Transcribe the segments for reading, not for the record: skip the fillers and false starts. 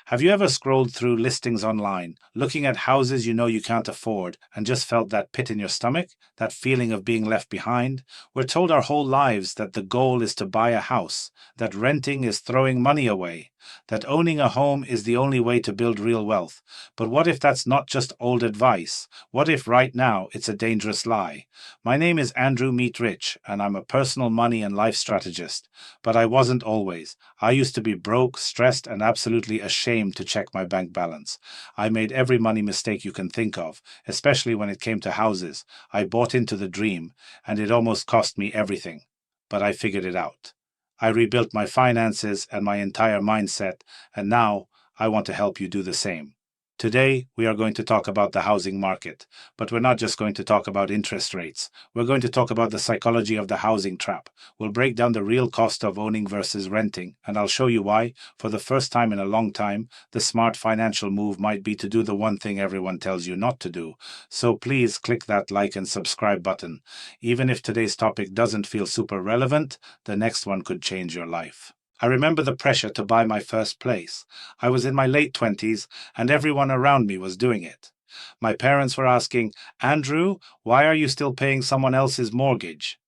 Have you ever scrolled through listings online, looking at houses you know you can't afford, and just felt that pit in your stomach, that feeling of being left behind? We're told our whole lives that the goal is to buy a house, that renting is throwing money away, that owning a home is the only way to build real wealth. But what if that's not just old advice? What if right now it's a dangerous lie? My name is Andrew Meet Rich, and I'm a personal money and life strategist. But I wasn't always. I used to be broke, stressed, and absolutely ashamed to check my bank balance. I made every money mistake you can think of, especially when it came to houses. I bought into the dream, and it almost cost me everything. But I figured it out. I rebuilt my finances and my entire mindset, and now I want to help you do the same. Today, we are going to talk about the housing market, but we're not just going to talk about interest rates. We're going to talk about the psychology of the housing trap. We'll break down the real cost of owning versus renting, and I'll show you why, for the first time in a long time, the smart financial move might be to do the one thing everyone tells you not to do. So please click that like and subscribe button. Even if today's topic doesn't feel super relevant, the next one could change your life. I remember the pressure to buy my first place. I was in my late 20s, and everyone around me was doing it. My parents were asking, "Andrew, why are you still paying someone else's mortgage?"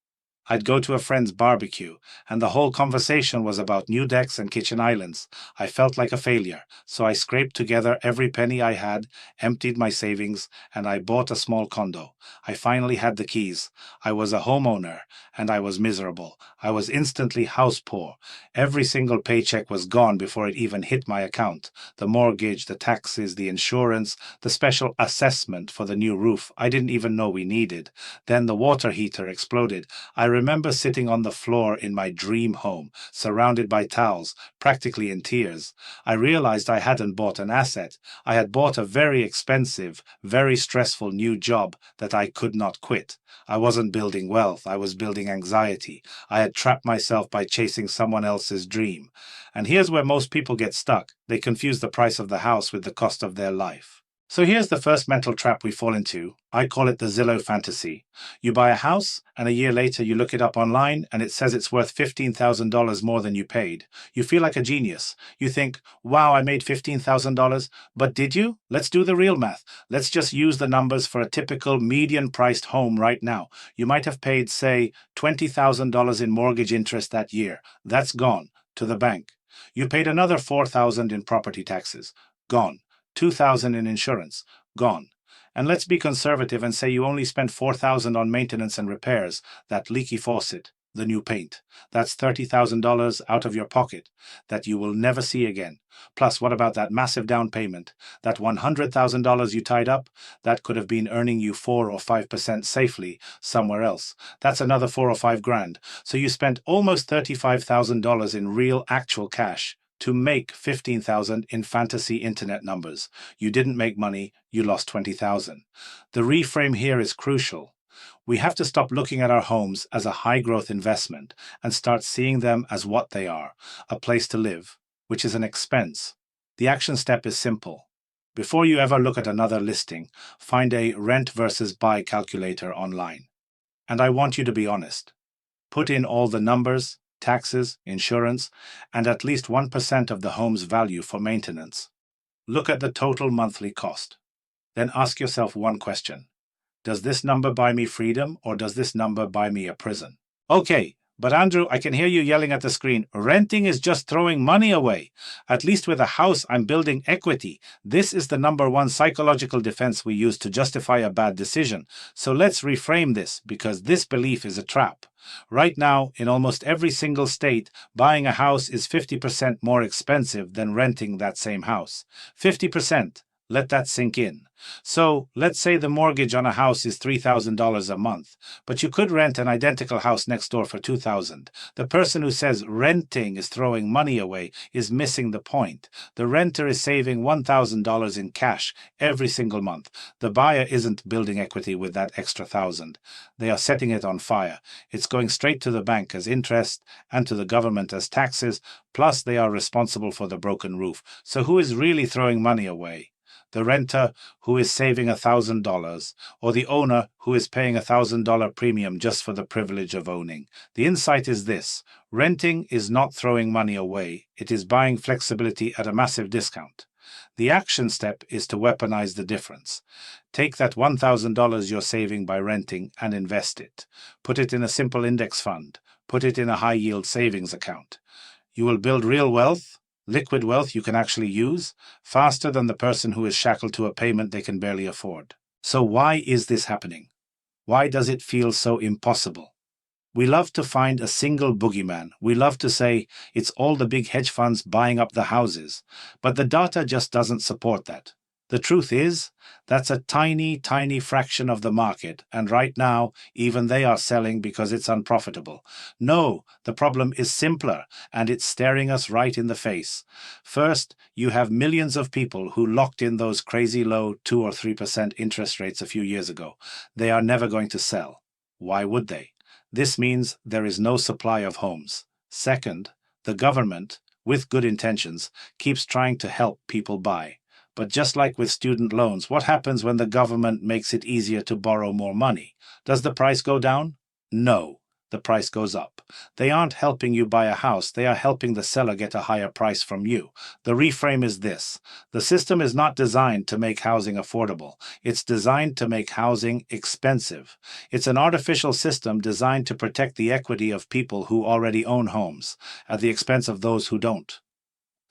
I'd go to a friend's barbecue, and the whole conversation was about new decks and kitchen islands. I felt like a failure, so I scraped together every penny I had, emptied my savings, and I bought a small condo. I finally had the keys. I was a homeowner, and I was miserable. I was instantly house poor. Every single paycheck was gone before it even hit my account. The mortgage, the taxes, the insurance, the special assessment for the new roof I didn't even know we needed. Then the water heater exploded. I remember sitting on the floor in my dream home, surrounded by towels, practically in tears. I realized I hadn't bought an asset. I had bought a very expensive, very stressful new job that I could not quit. I wasn't building wealth, I was building anxiety. I had trapped myself by chasing someone else's dream. And here's where most people get stuck. They confuse the price of the house with the cost of their life. So here's the first mental trap we fall into. I call it the Zillow fantasy. You buy a house, and a year later you look it up online, and it says it's worth $15,000 more than you paid. You feel like a genius. You think, wow, I made $15,000. But did you? Let's do the real math. Let's just use the numbers for a typical median-priced home right now. You might have paid, say, $20,000 in mortgage interest that year. That's gone, to the bank. You paid another $4,000 in property taxes. Gone. $2,000 in insurance, gone. And let's be conservative and say you only spent $4,000 on maintenance and repairs, that leaky faucet, the new paint. That's $30,000 out of your pocket that you will never see again. Plus, what about that massive down payment? That $100,000 you tied up, that could have been earning you 4 or 5% safely somewhere else. That's another 4 or 5 grand. So you spent almost $35,000 in real actual cash to make 15,000 in fantasy internet numbers. You didn't make money, you lost 20,000. The reframe here is crucial. We have to stop looking at our homes as a high-growth investment and start seeing them as what they are, a place to live, which is an expense. The action step is simple. Before you ever look at another listing, find a rent versus buy calculator online. And I want you to be honest. Put in all the numbers, taxes, insurance, and at least 1% of the home's value for maintenance. Look at the total monthly cost. Then ask yourself one question. Does this number buy me freedom, or does this number buy me a prison? Okay, but Andrew, I can hear you yelling at the screen, renting is just throwing money away. At least with a house, I'm building equity. This is the number one psychological defense we use to justify a bad decision. So let's reframe this, because this belief is a trap. Right now, in almost every single state, buying a house is 50% more expensive than renting that same house. 50%. Let that sink in. So, let's say the mortgage on a house is $3,000 a month, but you could rent an identical house next door for $2,000. The person who says renting is throwing money away is missing the point. The renter is saving $1,000 in cash every single month. The buyer isn't building equity with that extra $1,000. They are setting it on fire. It's going straight to the bank as interest and to the government as taxes, plus they are responsible for the broken roof. So who is really throwing money away? The renter who is saving $1,000, or the owner who is paying $1,000 premium just for the privilege of owning. The insight is this: renting is not throwing money away, it is buying flexibility at a massive discount. The action step is to weaponize the difference. Take that $1,000 you're saving by renting and invest it. Put it in a simple index fund. Put it in a high-yield savings account. You will build real wealth, liquid wealth you can actually use, faster than the person who is shackled to a payment they can barely afford. So why is this happening? Why does it feel so impossible? We love to find a single boogeyman. We love to say it's all the big hedge funds buying up the houses. But the data just doesn't support that. The truth is, that's a tiny, tiny fraction of the market, and right now, even they are selling because it's unprofitable. No, the problem is simpler, and it's staring us right in the face. First, you have millions of people who locked in those crazy low 2 or 3% interest rates a few years ago. They are never going to sell. Why would they? This means there is no supply of homes. Second, the government, with good intentions, keeps trying to help people buy. But just like with student loans, what happens when the government makes it easier to borrow more money? Does the price go down? No, the price goes up. They aren't helping you buy a house, they are helping the seller get a higher price from you. The reframe is this: the system is not designed to make housing affordable. It's designed to make housing expensive. It's an artificial system designed to protect the equity of people who already own homes, at the expense of those who don't.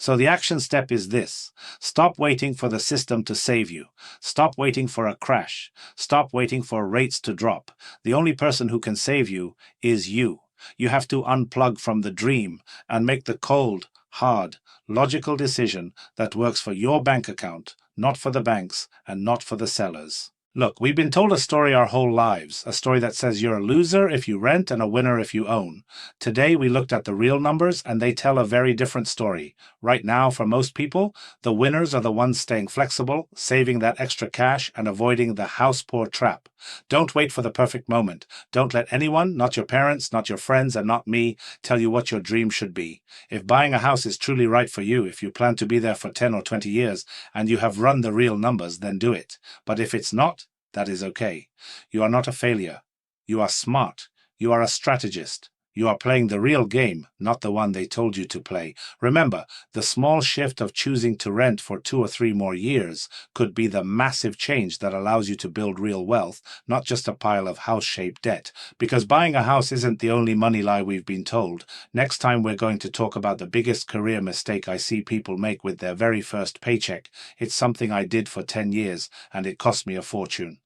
So the action step is this: stop waiting for the system to save you. Stop waiting for a crash. Stop waiting for rates to drop. The only person who can save you is you. You have to unplug from the dream and make the cold, hard, logical decision that works for your bank account, not for the banks and not for the sellers. Look, we've been told a story our whole lives, a story that says you're a loser if you rent and a winner if you own. Today we looked at the real numbers and they tell a very different story. Right now, for most people, the winners are the ones staying flexible, saving that extra cash and avoiding the house poor trap. Don't wait for the perfect moment. Don't let anyone, not your parents, not your friends, and not me, tell you what your dream should be. If buying a house is truly right for you, if you plan to be there for 10 or 20 years and you have run the real numbers, then do it. But if it's not, that is okay. You are not a failure. You are smart. You are a strategist. You are playing the real game, not the one they told you to play. Remember, the small shift of choosing to rent for 2 or 3 more years could be the massive change that allows you to build real wealth, not just a pile of house-shaped debt. Because buying a house isn't the only money lie we've been told. Next time we're going to talk about the biggest career mistake I see people make with their very first paycheck. It's something I did for 10 years, and it cost me a fortune.